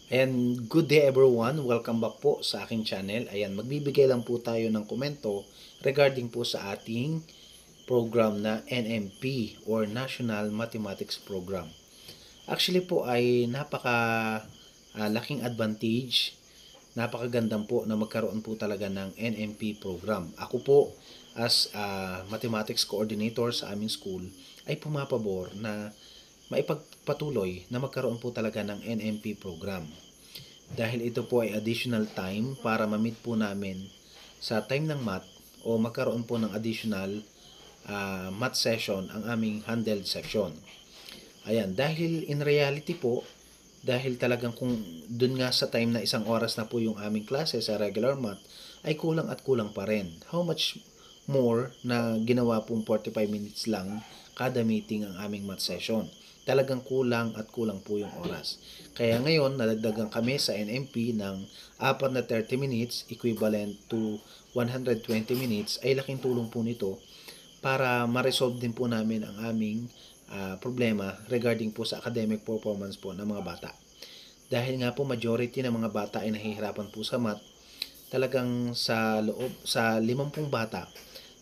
Ayan, good day everyone. Welcome back po sa aking channel. Ayan, magbibigay lang po tayo ng komento regarding po sa ating program na NMP or National Mathematics Program. Actually po ay laking advantage, napakagandang po na magkaroon po talaga ng NMP program. Ako po as mathematics coordinator sa aming school ay pumapabor na maipagpatuloy na magkaroon po talaga ng NMP program. Dahil ito po ay additional time para ma-meet po namin sa time ng math o magkaroon po ng additional math session ang aming handled section. Ayan, dahil in reality po, dahil talagang kung dun nga sa time na 1 oras na po yung aming klase sa regular math, ay kulang at kulang pa rin. How much more na ginawa pong 45 minutes lang kada meeting ang aming math session. Talagang kulang at kulang po yung oras. Kaya ngayon, nadagdagan kami sa NMP ng 4 na 30 minutes equivalent to 120 minutes ay laking tulong po nito para ma-resolve din po namin ang aming problema regarding po sa academic performance po ng mga bata. Dahil nga po majority ng mga bata ay nahihirapan po sa math, talagang sa 50 bata,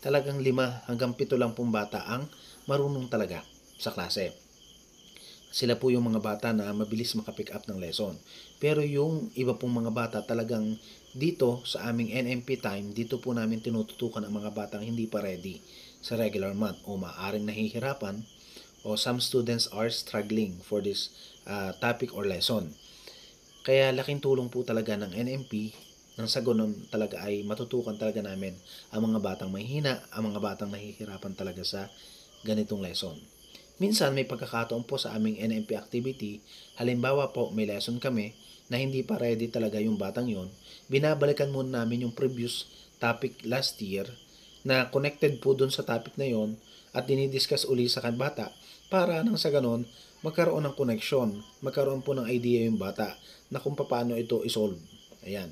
talagang 5 hanggang 7 lang pong bata ang marunong talaga sa klase. Sila po yung mga bata na mabilis makapick up ng lesson. Pero yung iba pong mga bata talagang dito sa aming NMP time, dito po namin tinututukan ang mga batang hindi pa ready sa regular math o maaaring nahihirapan o some students are struggling for this topic or lesson. Kaya laking tulong po talaga ng NMP nang sa ganun talaga ay matutukan talaga namin ang mga batang mahihina, ang mga batang nahihirapan talaga sa ganitong lesson. Minsan may pagkakataon po sa aming NMP activity, halimbawa po may lesson kami na hindi pa ready talaga yung batang yon, binabalikan muna namin yung previous topic last year na connected po dun sa topic na yon at dinidiscuss uli sa bata para nang sa ganon magkaroon ng connection, magkaroon po ng idea yung bata na kung paano ito isolve. Ayan.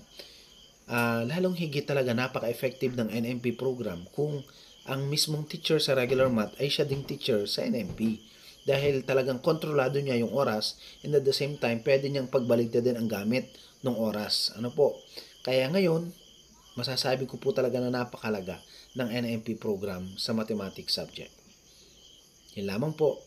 Lalong higit talaga napaka-effective ng NMP program kung ang mismong teacher sa regular math ay siya ding teacher sa NMP. Dahil talagang kontrolado niya yung oras and at the same time, pwede niyang pagbaligtad din ang gamit ng oras. Ano po? Kaya ngayon, masasabi ko po talaga na napakalaga ng NMP program sa mathematics subject. Yun lamang po.